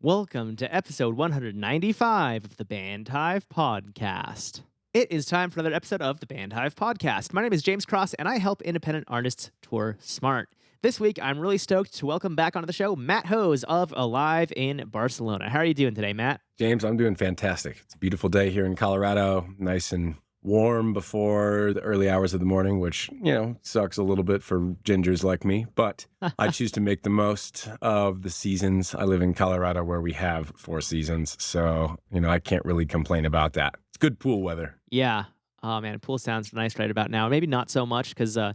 Welcome to episode 195 of the Band Hive Podcast. It is time for another episode of the Band Hive Podcast. My name is James Cross, and I help independent artists tour smart. This week, I'm really stoked to welcome back onto the show Matt Hose of Alive in Barcelona. How are you doing today, Matt? James, I'm doing fantastic. It's a beautiful day here in Colorado, nice and warm before the early hours of the morning, which, sucks a little bit for gingers like me, but I choose to make the most of the seasons. I live in Colorado where we have 4 seasons, so, I can't really complain about that. It's good pool weather. Yeah. Oh, man, pool sounds nice right about now. Maybe not so much because it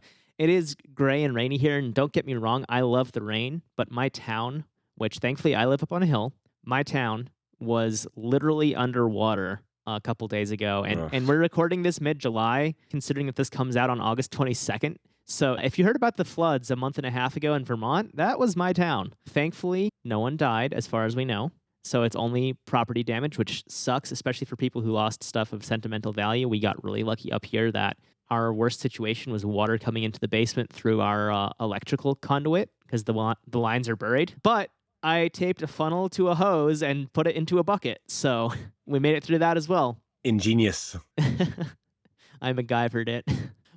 is gray and rainy here, and don't get me wrong, I love the rain, but my town, which thankfully I live up on a hill, my town was literally underwater a couple days ago, and we're recording this mid-July, considering that this comes out on August 22nd. So if you heard about the floods a month and a half ago in Vermont, that was my town. Thankfully, no one died, as far as we know. So it's only property damage, which sucks, especially for people who lost stuff of sentimental value. We got really lucky up here that our worst situation was water coming into the basement through our electrical conduit because the lines are buried. But I taped a funnel to a hose and put it into a bucket. So we made it through that as well. Ingenious. I MacGyvered it.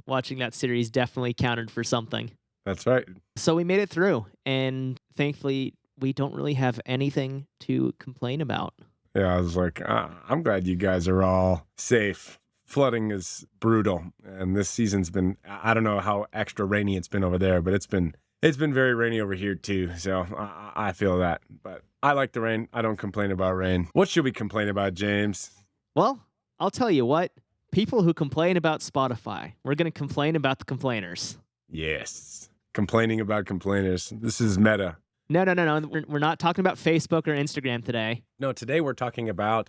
Watching that series definitely counted for something. That's right. So we made it through, and thankfully we don't really have anything to complain about. Yeah, I was like, I'm glad you guys are all safe. Flooding is brutal, and this season's been, I don't know how extra rainy it's been over there, but it's been very rainy over here too, so I feel that. But I like the rain. I don't complain about rain. What should we complain about, James? Well, I'll tell you what. People who complain about Spotify. We're going to complain about the complainers. Yes. Complaining about complainers. This is meta. No. We're not talking about Facebook or Instagram today. No, today we're talking about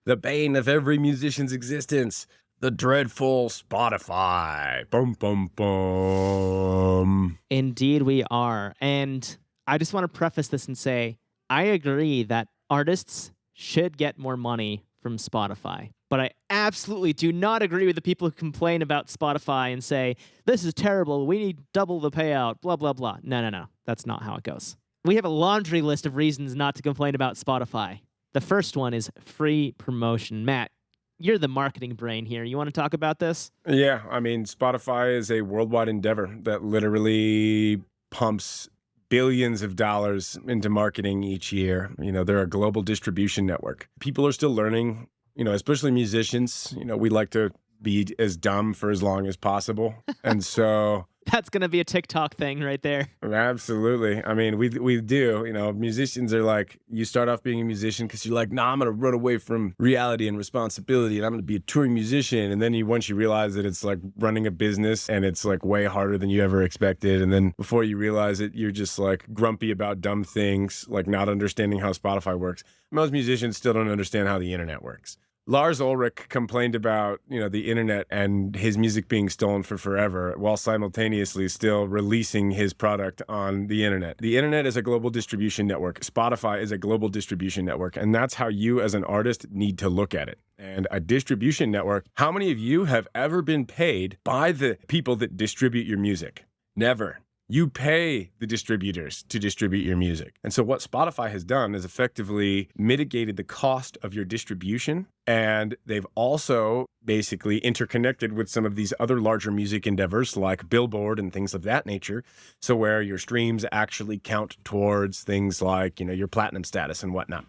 the bane of every musician's existence, the dreadful Spotify. Boom, boom, boom. Indeed we are. And I just want to preface this and say, I agree that artists should get more money from Spotify. But I absolutely do not agree with the people who complain about Spotify and say, this is terrible, we need double the payout, blah, blah, blah. No. That's not how it goes. We have a laundry list of reasons not to complain about Spotify. The first one is free promotion. Matt, you're the marketing brain here. You want to talk about this? Yeah, I mean, Spotify is a worldwide endeavor that literally pumps billions of dollars into marketing each year. They're a global distribution network. People are still learning, especially musicians. We like to be as dumb for as long as possible. And so that's going to be a TikTok thing right there. Absolutely. I mean, we do. Musicians are like, you start off being a musician because you're like, nah, I'm going to run away from reality and responsibility and I'm going to be a touring musician. And then once you realize that it's like running a business and it's like way harder than you ever expected. And then before you realize it, you're just like grumpy about dumb things, like not understanding how Spotify works. Most musicians still don't understand how the internet works. Lars Ulrich complained about, the internet and his music being stolen for forever while simultaneously still releasing his product on the internet. The internet is a global distribution network. Spotify is a global distribution network. And that's how you as an artist need to look at it. And a distribution network, how many of you have ever been paid by the people that distribute your music? Never. You pay the distributors to distribute your music. And so what Spotify has done is effectively mitigated the cost of your distribution. And they've also basically interconnected with some of these other larger music endeavors like Billboard and things of that nature. So where your streams actually count towards things like, your platinum status and whatnot.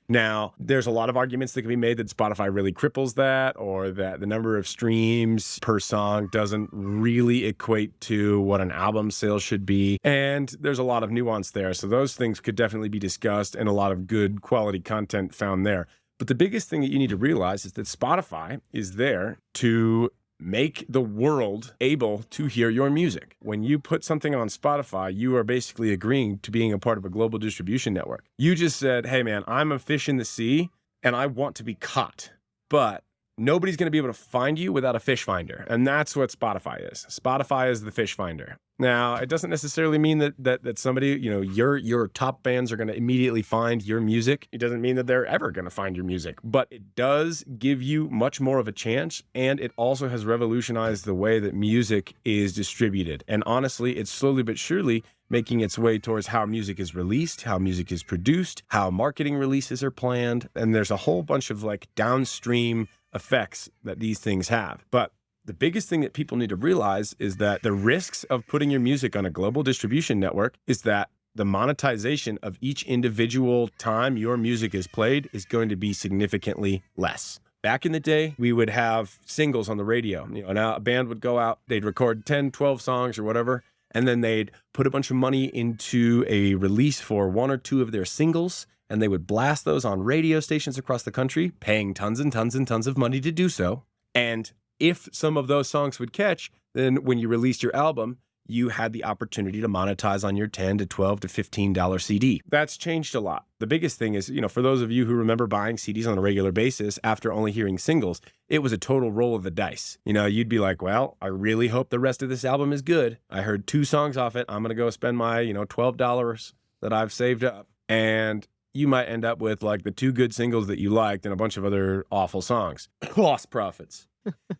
Now, there's a lot of arguments that can be made that Spotify really cripples that, or that the number of streams per song doesn't really equate to what an album sale should be. And there's a lot of nuance there. So those things could definitely be discussed and a lot of good quality content found there. But the biggest thing that you need to realize is that Spotify is there to make the world able to hear your music. When you put something on Spotify, you are basically agreeing to being a part of a global distribution network. You just said, hey man, I'm a fish in the sea and I want to be caught, but nobody's going to be able to find you without a fish finder. And that's what Spotify is. Spotify is the fish finder. Now, it doesn't necessarily mean that somebody, your top fans are going to immediately find your music. It doesn't mean that they're ever going to find your music, but it does give you much more of a chance. And it also has revolutionized the way that music is distributed. And honestly, it's slowly but surely making its way towards how music is released, how music is produced, how marketing releases are planned. And there's a whole bunch of like downstream effects that these things have. But the biggest thing that people need to realize is that the risks of putting your music on a global distribution network is that the monetization of each individual time your music is played is going to be significantly less. Back in the day, we would have singles on the radio. Now a band would go out, they'd record 10, 12 songs or whatever, and then they'd put a bunch of money into a release for one or two of their singles, and they would blast those on radio stations across the country, paying tons and tons and tons of money to do so. And if some of those songs would catch, then when you released your album, you had the opportunity to monetize on your $10 to $12 to $15 CD. That's changed a lot. The biggest thing is, for those of you who remember buying CDs on a regular basis after only hearing singles, it was a total roll of the dice. You'd be like, well, I really hope the rest of this album is good. I heard 2 songs off it. I'm going to go spend my, $12 that I've saved up. And you might end up with like the 2 good singles that you liked and a bunch of other awful songs. Lost profits.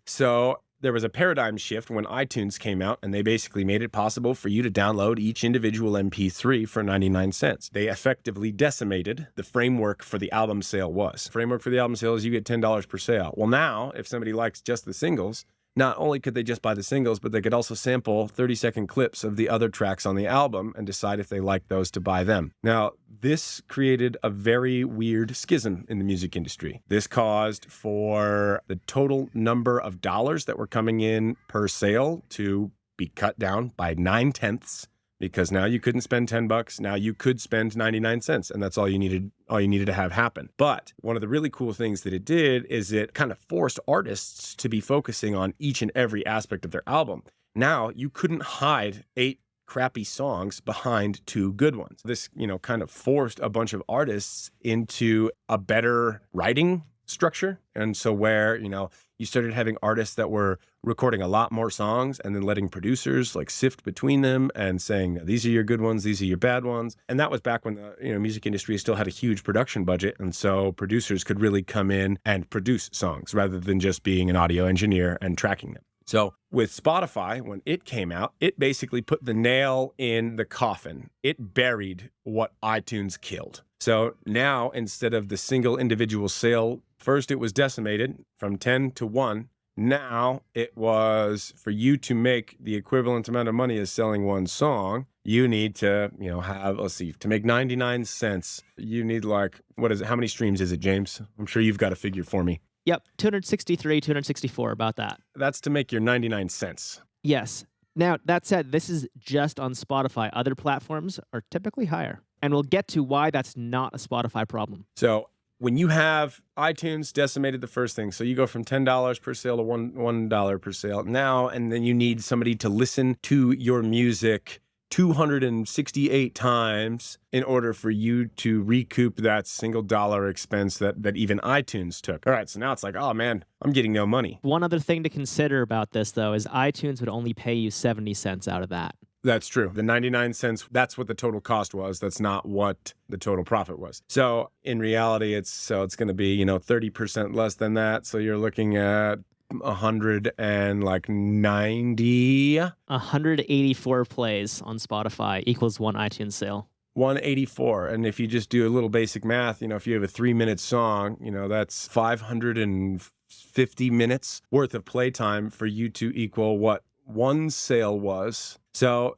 So there was a paradigm shift when iTunes came out, and they basically made it possible for you to download each individual MP3 for 99 cents. They effectively decimated the framework for the album sale was. Framework for the album sale is you get $10 per sale. Well, now, if somebody likes just the singles, not only could they just buy the singles, but they could also sample 30-second clips of the other tracks on the album and decide if they like those to buy them. Now, this created a very weird schism in the music industry. This caused for the total number of dollars that were coming in per sale to be cut down by 9/10, because now you couldn't spend $10. Now you could spend 99 cents, and that's all you needed to have happen. But one of the really cool things that it did is it kind of forced artists to be focusing on each and every aspect of their album. Now you couldn't hide 8 crappy songs behind 2 good ones. This, kind of forced a bunch of artists into a better writing structure. And so where, you started having artists that were recording a lot more songs and then letting producers like sift between them and saying, these are your good ones, these are your bad ones. And that was back when the music industry still had a huge production budget. And so producers could really come in and produce songs rather than just being an audio engineer and tracking them. So with Spotify, when it came out, it basically put the nail in the coffin. It buried what iTunes killed. So now, instead of the single individual sale, first it was decimated from 10 to 1. Now it was for you to make the equivalent amount of money as selling one song, you need to, to make 99 cents, you need like, what is it? How many streams is it, James? I'm sure you've got a figure for me. Yep, 263, 264, about that. That's to make your 99 cents. Yes. Now, that said, this is just on Spotify. Other platforms are typically higher. And we'll get to why that's not a Spotify problem. So when you have iTunes decimated the first thing, so you go from $10 per sale to $1 per sale now, and then you need somebody to listen to your music 268 times in order for you to recoup that single dollar expense that even iTunes took. All right, so now it's like, oh man, I'm getting no money. One other thing to consider about this, though, is iTunes would only pay you 70 cents out of that. That's true. The 99 cents, that's what the total cost was. That's not what the total profit was. So in reality, it's going to be, 30% less than that. So you're looking at 184 plays on Spotify equals 1 iTunes sale. 184. And if you just do a little basic math, if you have a 3-minute song, that's 550 minutes worth of playtime for you to equal what one sale was. So,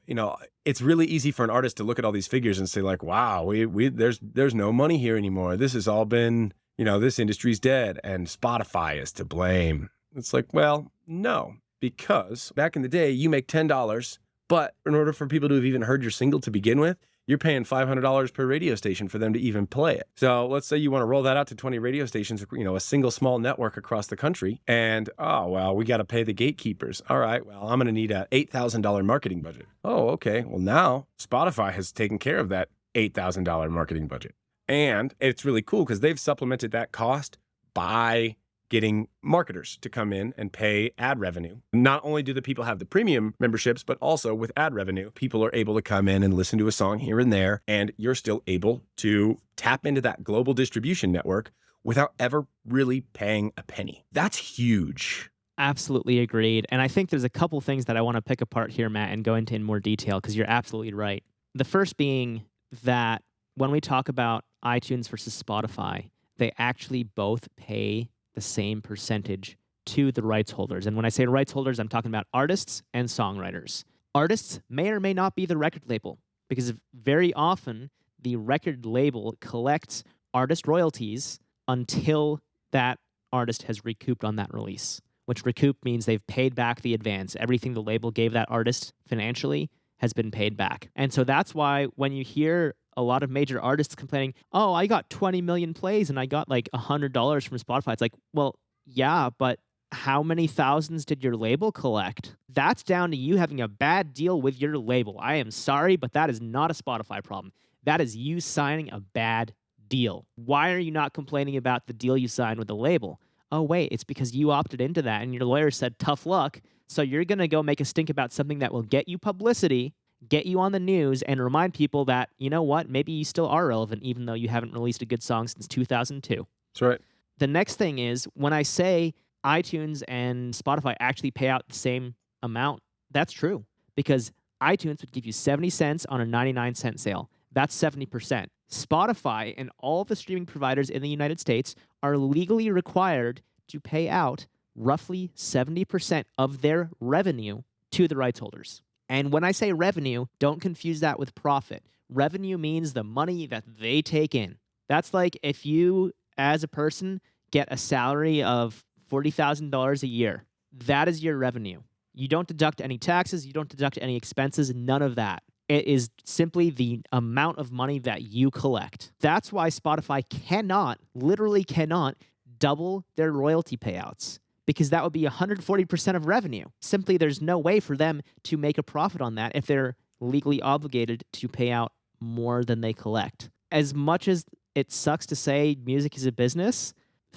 it's really easy for an artist to look at all these figures and say like, wow, there's no money here anymore. This has all been, this industry's dead and Spotify is to blame. It's like, well, no, because back in the day, you make $10, but in order for people to have even heard your single to begin with, you're paying $500 per radio station for them to even play it. So let's say you want to roll that out to 20 radio stations, a single small network across the country. And, oh, well, we got to pay the gatekeepers. All right, well, I'm going to need a $8,000 marketing budget. Oh, okay. Well, now Spotify has taken care of that $8,000 marketing budget. And it's really cool because they've supplemented that cost by getting marketers to come in and pay ad revenue. Not only do the people have the premium memberships, but also with ad revenue, people are able to come in and listen to a song here and there, and you're still able to tap into that global distribution network without ever really paying a penny. That's huge. Absolutely agreed. And I think there's a couple things that I want to pick apart here, Matt, and go into in more detail because you're absolutely right. The first being that when we talk about iTunes versus Spotify, they actually both pay the same percentage to the rights holders. And when I say rights holders, I'm talking about artists and songwriters. Artists may or may not be the record label because very often the record label collects artist royalties until that artist has recouped on that release, which recoup means they've paid back the advance. Everything the label gave that artist financially has been paid back. And so that's why when you hear a lot of major artists complaining, oh, I got 20 million plays and I got like $100 from Spotify. It's like, well, yeah, but how many thousands did your label collect? That's down to you having a bad deal with your label. I am sorry, but that is not a Spotify problem. That is you signing a bad deal. Why are you not complaining about the deal you signed with the label? Oh, wait, it's because you opted into that and your lawyer said, tough luck. So you're going to go make a stink about something that will get you publicity, get you on the news, and remind people that, you know what, maybe you still are relevant even though you haven't released a good song since 2002. That's right. The next thing is when I say iTunes and Spotify actually pay out the same amount, that's true because iTunes would give you 70 cents on a 99-cent sale. That's 70%. Spotify and all the streaming providers in the United States are legally required to pay out roughly 70% of their revenue to the rights holders. And when I say revenue, don't confuse that with profit. Revenue means the money that they take in. That's like if you, as a person, get a salary of $40,000 a year. That is your revenue. You don't deduct any taxes. You don't deduct any expenses. None of that. It is simply the amount of money that you collect. That's why Spotify cannot, literally cannot, double their royalty payouts because that would be 140% of revenue. Simply, there's no way for them to make a profit on that if they're legally obligated to pay out more than they collect. As much as it sucks to say music is a business,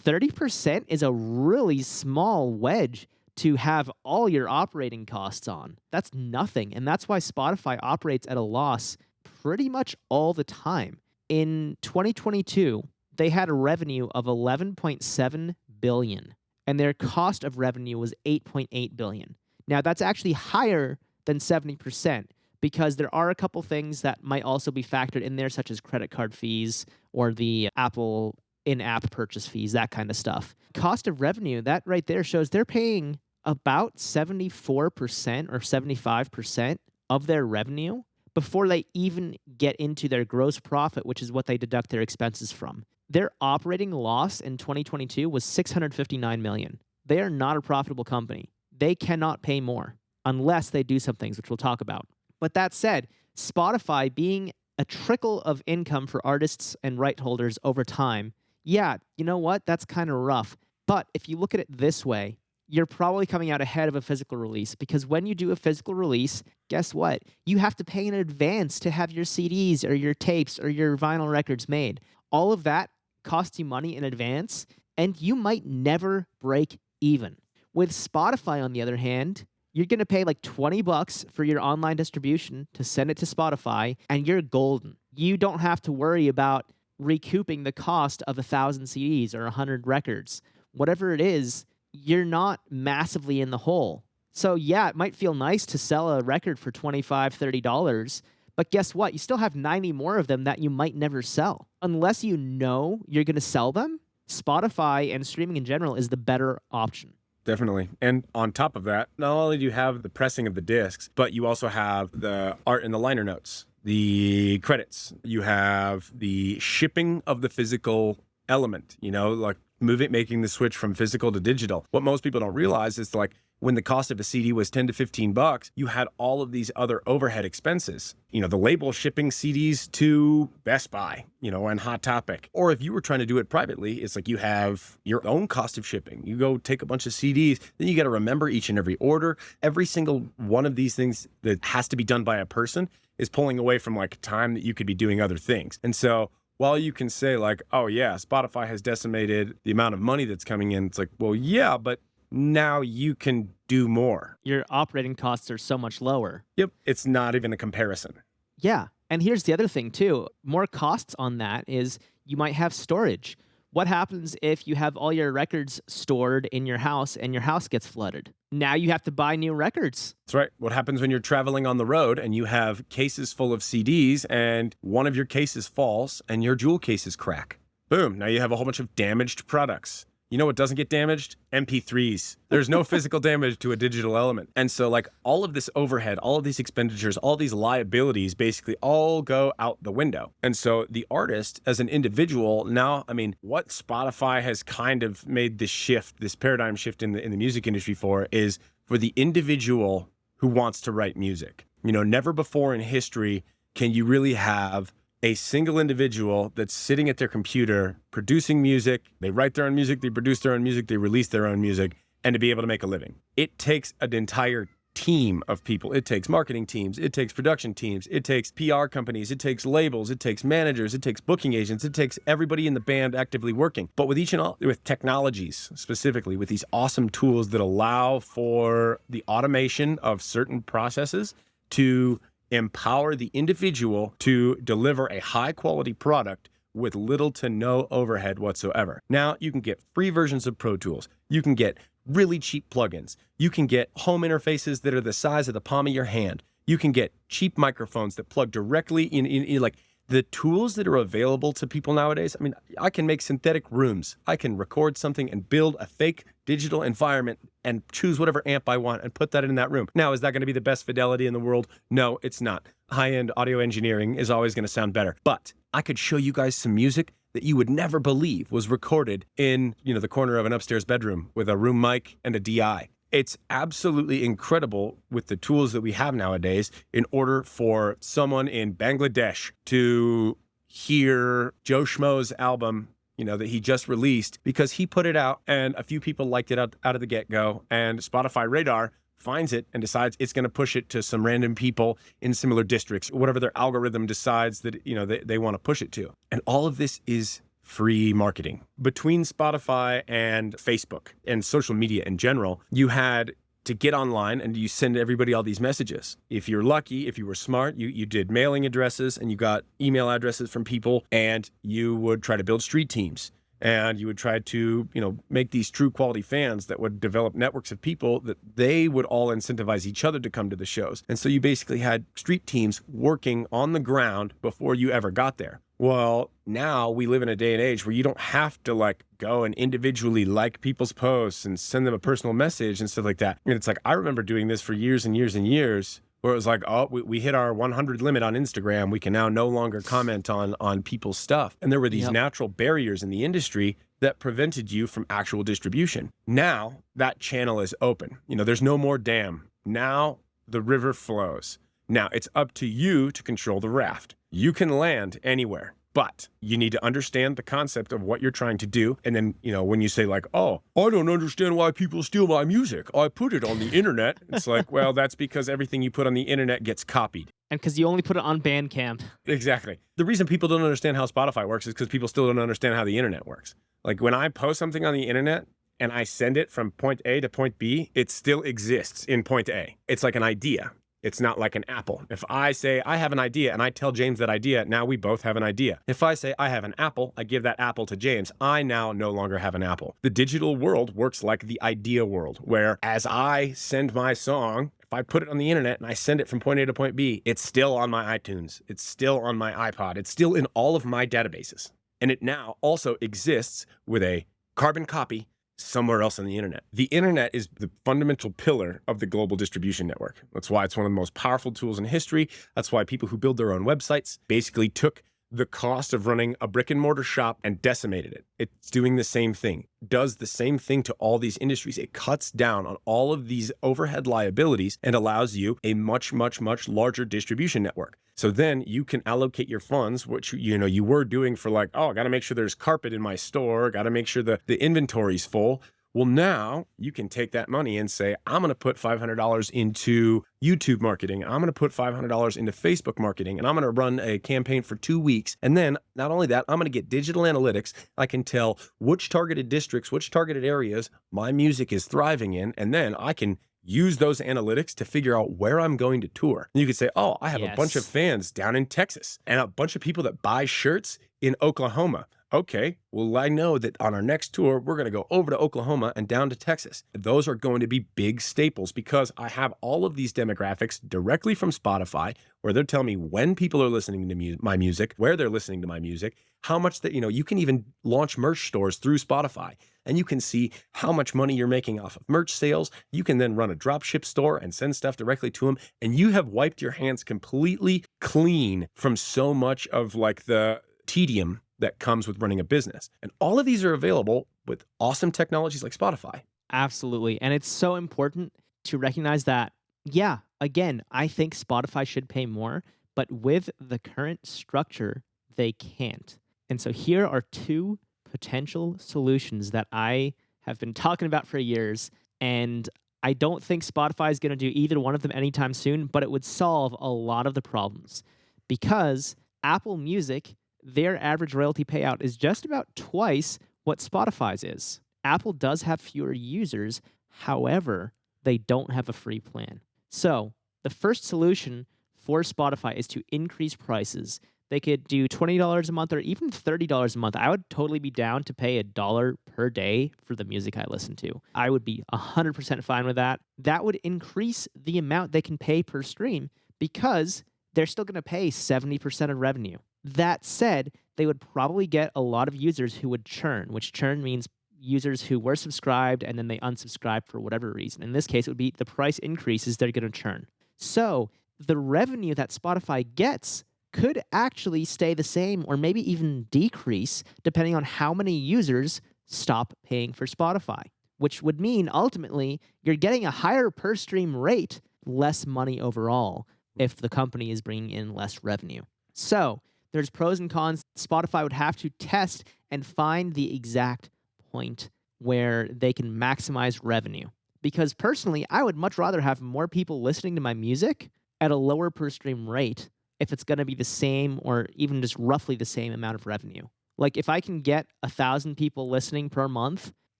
30% is a really small wedge to have all your operating costs on. That's nothing. And that's why Spotify operates at a loss pretty much all the time. In 2022, they had a revenue of 11.7 billion and their cost of revenue was 8.8 billion. Now that's actually higher than 70% because there are a couple things that might also be factored in there such as credit card fees or the Apple in-app purchase fees, that kind of stuff. Cost of revenue, that right there shows they're paying about 74% or 75% of their revenue before they even get into their gross profit, which is what they deduct their expenses from. Their operating loss in 2022 was $659 million. They are not a profitable company. They cannot pay more unless they do some things, which we'll talk about. But that said, Spotify being a trickle of income for artists and right holders over time, yeah, you know what? That's kind of rough. But if you look at it this way, you're probably coming out ahead of a physical release because when you do a physical release, guess what? You have to pay in advance to have your CDs or your tapes or your vinyl records made. All of that costs you money in advance, and you might never break even. With Spotify, on the other hand, you're going to pay like $20 for your online distribution to send it to Spotify, and you're golden. You don't have to worry about recouping the cost of 1,000 CDs or 100 records. Whatever it is, you're not massively in the hole. So yeah, it might feel nice to sell a record for $25, $30, but guess what? You still have 90 more of them that you might never sell. Unless you know you're going to sell them, Spotify and streaming in general is the better option. Definitely. And on top of that, not only do you have the pressing of the discs, but you also have the art in the liner notes, the credits. You have the shipping of the physical element, like making the switch from physical to digital. What most people don't realize is like when the cost of a CD was 10 to 15 bucks, you had all of these other overhead expenses. The label shipping CDs to Best Buy, and Hot Topic. Or if you were trying to do it privately, it's like you have your own cost of shipping. You go take a bunch of CDs, then you got to remember each and every order. Every single one of these things that has to be done by a person is pulling away from like time that you could be doing other things. And so while you can say like, oh yeah, Spotify has decimated the amount of money that's coming in, it's like, well, yeah, but now you can do more. Your operating costs are so much lower. Yep. It's not even a comparison. Yeah. And here's the other thing, too. More costs on that is you might have storage. What happens if you have all your records stored in your house and your house gets flooded? Now you have to buy new records. That's right. What happens when you're traveling on the road and you have cases full of CDs and one of your cases falls and your jewel cases crack? Boom. Now you have a whole bunch of damaged products. You know what doesn't get damaged? MP3s. There's no physical damage to a digital element. And so, like, all of this overhead, all of these expenditures, all these liabilities basically all go out the window. And so, the artist, as an individual, now, I mean, what Spotify has kind of made this shift, this paradigm shift in the music industry for, is for the individual who wants to write music. You know, never before in history can you really have a single individual that's sitting at their computer producing music. They write their own music, they produce their own music, they release their own music, and to be able to make a living. It takes an entire team of people. It takes marketing teams, it takes production teams, it takes PR companies, it takes labels, it takes managers, it takes booking agents, it takes everybody in the band actively working. But with each and all, with technologies specifically, with these awesome tools that allow for the automation of certain processes to empower the individual to deliver a high quality product with little to no overhead whatsoever. Now you can get free versions of Pro Tools. You can get really cheap plugins. You can get home interfaces that are the size of the palm of your hand. You can get cheap microphones that plug directly in like the tools that are available to people nowadays. I mean, I can make synthetic rooms. I can record something and build a fake digital environment and choose whatever amp I want and put that in that room. Now, is that going to be the best fidelity in the world? No, it's not. High-end audio engineering is always going to sound better. But I could show you guys some music that you would never believe was recorded in, the corner of an upstairs bedroom with a room mic and a DI. It's absolutely incredible with the tools that we have nowadays in order for someone in Bangladesh to hear Joe Schmo's album, that he just released because he put it out and a few people liked it out of the get-go, and Spotify Radar finds it and decides it's going to push it to some random people in similar districts, whatever their algorithm decides that, they want to push it to. And all of this is free marketing. Between Spotify and Facebook and social media in general, you had to get online and you send everybody all these messages. If you're lucky, if you were smart, you did mailing addresses and you got email addresses from people, and you would try to build street teams. And you would try to, make these true quality fans that would develop networks of people that they would all incentivize each other to come to the shows. And so you basically had street teams working on the ground before you ever got there. Well, now we live in a day and age where you don't have to go and individually like people's posts and send them a personal message and stuff like that. And it's like, I remember doing this for years and years and years, where it was like, oh, we hit our 100 limit on Instagram. We can now no longer comment on people's stuff. And there were these natural barriers in the industry that prevented you from actual distribution. Now that channel is open. There's no more dam. Now the river flows. Now it's up to you to control the raft. You can land anywhere, but you need to understand the concept of what you're trying to do. And then, when you say oh, I don't understand why people steal my music. I put it on the internet. It's like, well, that's because everything you put on the internet gets copied. And because you only put it on Bandcamp. Exactly. The reason people don't understand how Spotify works is because people still don't understand how the internet works. Like when I post something on the internet and I send it from point A to point B, it still exists in point A. It's like an idea. It's not like an apple. If I say I have an idea and I tell James that idea, now we both have an idea. If I say I have an apple, I give that apple to James, I now no longer have an apple. The digital world works like the idea world, where as I send my song, if I put it on the internet and I send it from point A to point B, it's still on my iTunes. It's still on my iPod. It's still in all of my databases. And it now also exists with a carbon copy somewhere else on the internet. The internet is the fundamental pillar of the global distribution network. That's why it's one of the most powerful tools in history. That's why people who build their own websites basically took the cost of running a brick and mortar shop and decimated it. It's doing the same thing, does the same thing to all these industries. It cuts down on all of these overhead liabilities and allows you a much, much, much larger distribution network. So then you can allocate your funds, which, you were doing for oh, I got to make sure there's carpet in my store. Got to make sure the inventory's full. Well, now you can take that money and say, I'm going to put $500 into YouTube marketing. I'm going to put $500 into Facebook marketing, and I'm going to run a campaign for 2 weeks. And then not only that, I'm going to get digital analytics. I can tell which targeted districts, which targeted areas my music is thriving in. And then I can use those analytics to figure out where I'm going to tour. And you could say, oh, I have a bunch of Yes. fans down in Texas and a bunch of people that buy shirts in Oklahoma. Okay, well, I know that on our next tour, we're going to go over to Oklahoma and down to Texas. Those are going to be big staples because I have all of these demographics directly from Spotify, where they're telling me when people are listening to my music, where they're listening to my music, how much that, you can even launch merch stores through Spotify, and you can see how much money you're making off of merch sales. You can then run a drop ship store and send stuff directly to them, and you have wiped your hands completely clean from so much of like the tedium that comes with running a business. And all of these are available with awesome technologies like Spotify. Absolutely. And it's so important to recognize that, yeah, again, I think Spotify should pay more, but with the current structure, they can't. And so here are two potential solutions that I have been talking about for years. And I don't think Spotify is going to do either one of them anytime soon, but it would solve a lot of the problems because Apple Music, their average royalty payout is just about twice what Spotify's is. Apple does have fewer users. However, they don't have a free plan. So, the first solution for Spotify is to increase prices. They could do $20 a month or even $30 a month. I would totally be down to pay $1 per day for the music I listen to. I would be 100% fine with that. That would increase the amount they can pay per stream because they're still going to pay 70% of revenue. That said, they would probably get a lot of users who would churn, which churn means users who were subscribed and then they unsubscribe for whatever reason. In this case, it would be the price increases, they're going to churn. So the revenue that Spotify gets could actually stay the same or maybe even decrease depending on how many users stop paying for Spotify, which would mean ultimately you're getting a higher per stream rate, less money overall if the company is bringing in less revenue. So there's pros and cons. Spotify would have to test and find the exact point where they can maximize revenue. Because personally, I would much rather have more people listening to my music at a lower per stream rate if it's going to be the same or even just roughly the same amount of revenue. Like if I can get 1,000 people listening per month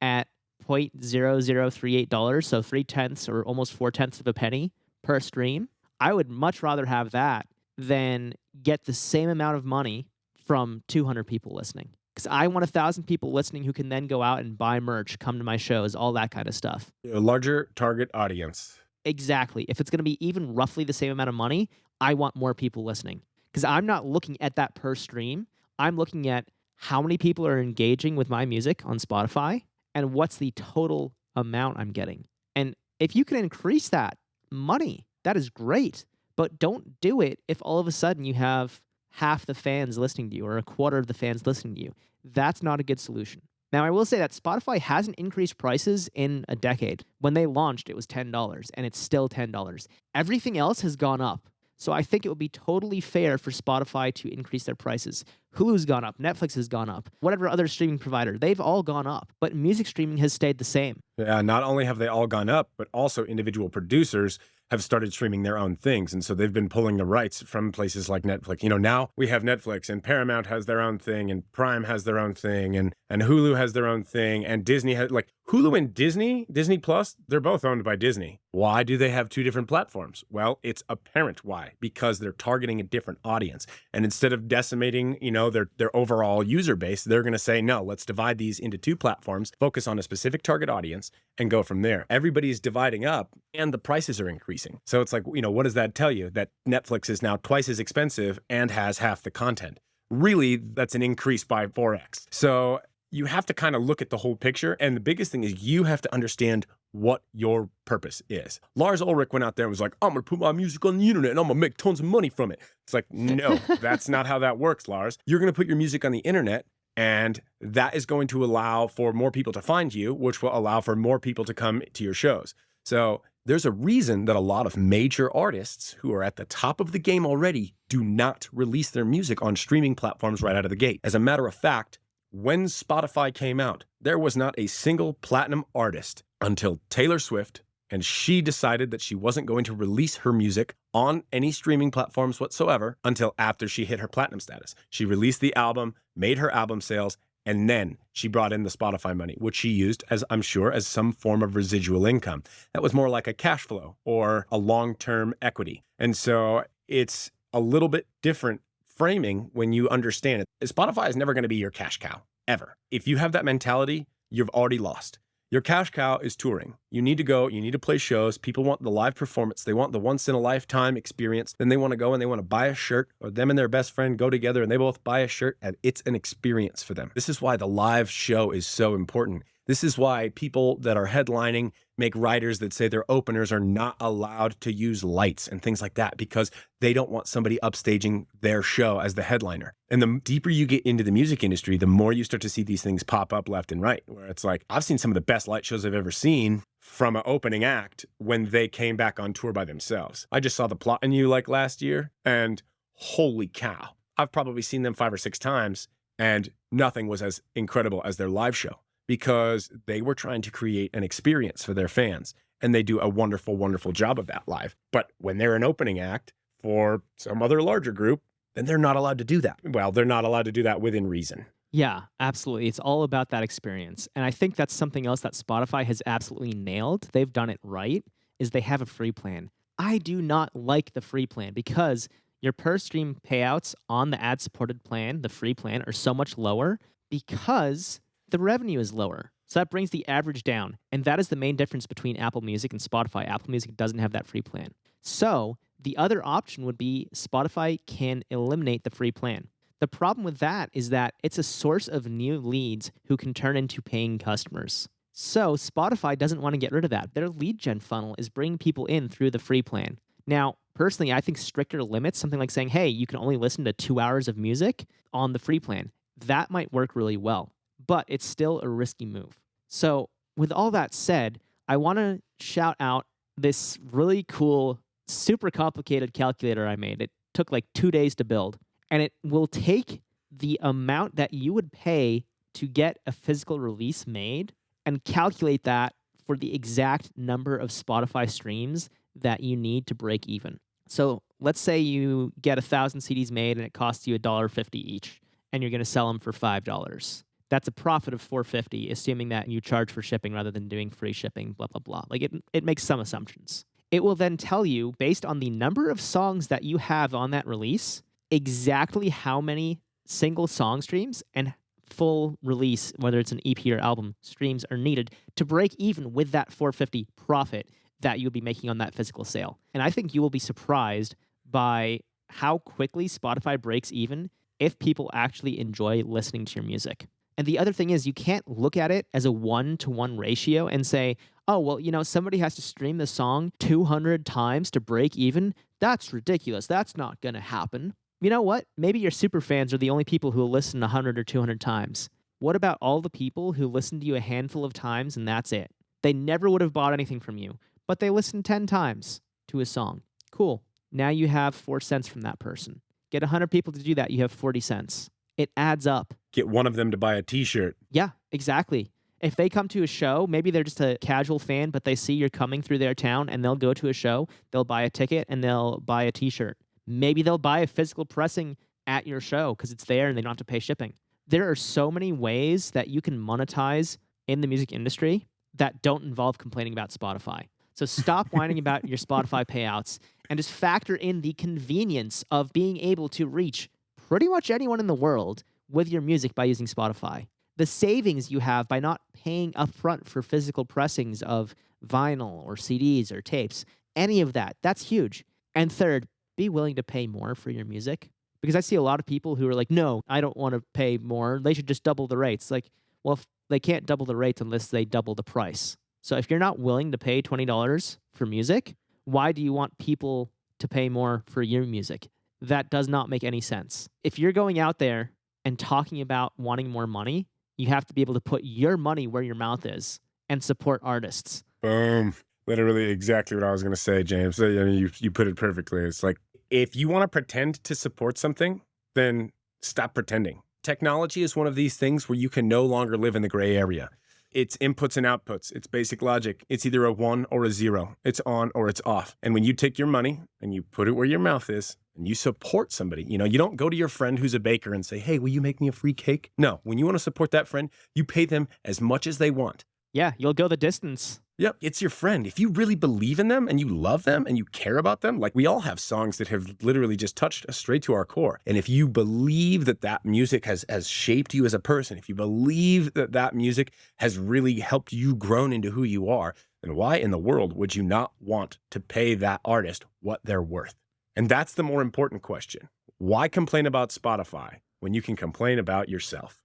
at $0.0038, so 3/10 or almost 4/10 of a penny per stream, I would much rather have that than get the same amount of money from 200 people listening. Because I want 1,000 people listening who can then go out and buy merch, come to my shows, all that kind of stuff. A larger target audience. Exactly. If it's going to be even roughly the same amount of money, I want more people listening. Because I'm not looking at that per stream. I'm looking at how many people are engaging with my music on Spotify and what's the total amount I'm getting. And if you can increase that money, that is great. But don't do it if all of a sudden you have half the fans listening to you or a quarter of the fans listening to you. That's not a good solution. Now, I will say that Spotify hasn't increased prices in a decade. When they launched, it was $10, and it's still $10. Everything else has gone up. So I think it would be totally fair for Spotify to increase their prices. Hulu's gone up, Netflix has gone up, whatever other streaming provider, they've all gone up. But music streaming has stayed the same. Yeah, not only have they all gone up, but also individual producers have started streaming their own things. And so they've been pulling the rights from places like Netflix. Now we have Netflix and Paramount has their own thing and Prime has their own thing and Hulu has their own thing and Disney has Hulu and Disney Plus, they're both owned by Disney. Why do they have two different platforms? Well, it's apparent why, because they're targeting a different audience. And instead of decimating, their overall user base, they're going to say, no, let's divide these into two platforms, focus on a specific target audience and go from there. Everybody's dividing up and the prices are increasing. So it's like, what does that tell you? That Netflix is now twice as expensive and has half the content. Really, that's an increase by 4x. So you have to kind of look at the whole picture. And the biggest thing is you have to understand what your purpose is. Lars Ulrich went out there and was like, I'm going to put my music on the internet and I'm going to make tons of money from it. It's like, no, that's not how that works, Lars. You're going to put your music on the internet and that is going to allow for more people to find you, which will allow for more people to come to your shows. So there's a reason that a lot of major artists who are at the top of the game already do not release their music on streaming platforms right out of the gate. As a matter of fact, When Spotify came out, there was not a single platinum artist until Taylor Swift, and she decided that she wasn't going to release her music on any streaming platforms whatsoever until after she hit her platinum status. She released the album, made her album sales, and then she brought in the Spotify money, which she used, as I'm sure, as some form of residual income. That was more like a cash flow or a long-term equity. And so it's a little bit different framing when you understand it. Spotify is never going to be your cash cow, ever. If you have that mentality, you've already lost. Your cash cow is touring. You need to go, you need to play shows. People want the live performance. They want the once in a lifetime experience. Then they want to go and they want to buy a shirt, or them and their best friend go together and they both buy a shirt, and it's an experience for them. This is why the live show is so important. This is why people that are headlining make writers that say their openers are not allowed to use lights and things like that, because they don't want somebody upstaging their show as the headliner. And the deeper you get into the music industry, the more you start to see these things pop up left and right, where it's like, I've seen some of the best light shows I've ever seen from an opening act when they came back on tour by themselves. I just saw The Plot in You like last year, and holy cow, I've probably seen them 5 or 6 times, and nothing was as incredible as their live show, because they were trying to create an experience for their fans. And they do a wonderful, wonderful job of that live. But when they're an opening act for some other larger group, then they're not allowed to do that. Well, they're not allowed to do that within reason. Yeah, absolutely. It's all about that experience. And I think that's something else that Spotify has absolutely nailed. They've done it right, is they have a free plan. I do not like the free plan because your per stream payouts on the ad supported plan, the free plan, are so much lower because the revenue is lower. So that brings the average down. And that is the main difference between Apple Music and Spotify. Apple Music doesn't have that free plan. So the other option would be Spotify can eliminate the free plan. The problem with that is that it's a source of new leads who can turn into paying customers. So Spotify doesn't want to get rid of that. Their lead gen funnel is bringing people in through the free plan. Now, personally, I think stricter limits, something like saying, hey, you can only listen to 2 hours of music on the free plan, that might work really well, but it's still a risky move. So with all that said, I want to shout out this really cool, super complicated calculator I made. It took like 2 days to build, and it will take the amount that you would pay to get a physical release made and calculate that for the exact number of Spotify streams that you need to break even. So let's say you get 1,000 CDs made and it costs you $1.50 each, and you're going to sell them for $5. That's a profit of $4.50, assuming that you charge for shipping rather than doing free shipping, blah, blah, blah. Like it makes some assumptions. It will then tell you, based on the number of songs that you have on that release, exactly how many single song streams and full release, whether it's an EP or album, streams are needed to break even with that $4.50 profit that you'll be making on that physical sale. And I think you will be surprised by how quickly Spotify breaks even if people actually enjoy listening to your music. And the other thing is, you can't look at it as a 1-to-1 ratio and say, oh, well, somebody has to stream the song 200 times to break even. That's ridiculous. That's not going to happen. You know what? Maybe your super fans are the only people who will listen 100 or 200 times. What about all the people who listen to you a handful of times and that's it? They never would have bought anything from you, but they listened 10 times to a song. Cool. Now you have 4 cents from that person. Get 100 people to do that, you have 40 cents. It adds up. Get one of them to buy a t-shirt. Yeah, exactly. If they come to a show, maybe they're just a casual fan, but they see you're coming through their town and they'll go to a show, they'll buy a ticket and they'll buy a t-shirt. Maybe they'll buy a physical pressing at your show because it's there and they don't have to pay shipping. There are so many ways that you can monetize in the music industry that don't involve complaining about Spotify. So stop whining about your Spotify payouts and just factor in the convenience of being able to reach pretty much anyone in the world with your music by using Spotify. The savings you have by not paying upfront for physical pressings of vinyl or CDs or tapes, any of that, that's huge. And third, be willing to pay more for your music. Because I see a lot of people who are like, no, I don't want to pay more. They should just double the rates. Like, well, if they can't double the rates unless they double the price. So if you're not willing to pay $20 for music, why do you want people to pay more for your music? That does not make any sense. If you're going out there and talking about wanting more money, you have to be able to put your money where your mouth is and support artists. Boom. Literally exactly what I was going to say, James. I mean, you put it perfectly. It's like, if you want to pretend to support something, then stop pretending. Technology is one of these things where you can no longer live in the gray area. It's inputs and outputs. It's basic logic. It's either a 1 or a 0. It's on or it's off. And when you take your money and you put it where your mouth is and you support somebody, you don't go to your friend who's a baker and say, hey, will you make me a free cake? No, when you want to support that friend, you pay them as much as they want. Yeah, you'll go the distance. Yep, it's your friend. If you really believe in them and you love them and you care about them, like we all have songs that have literally just touched us straight to our core. And if you believe that that music has shaped you as a person, if you believe that that music has really helped you grown into who you are, then why in the world would you not want to pay that artist what they're worth? And that's the more important question. Why complain about Spotify when you can complain about yourself?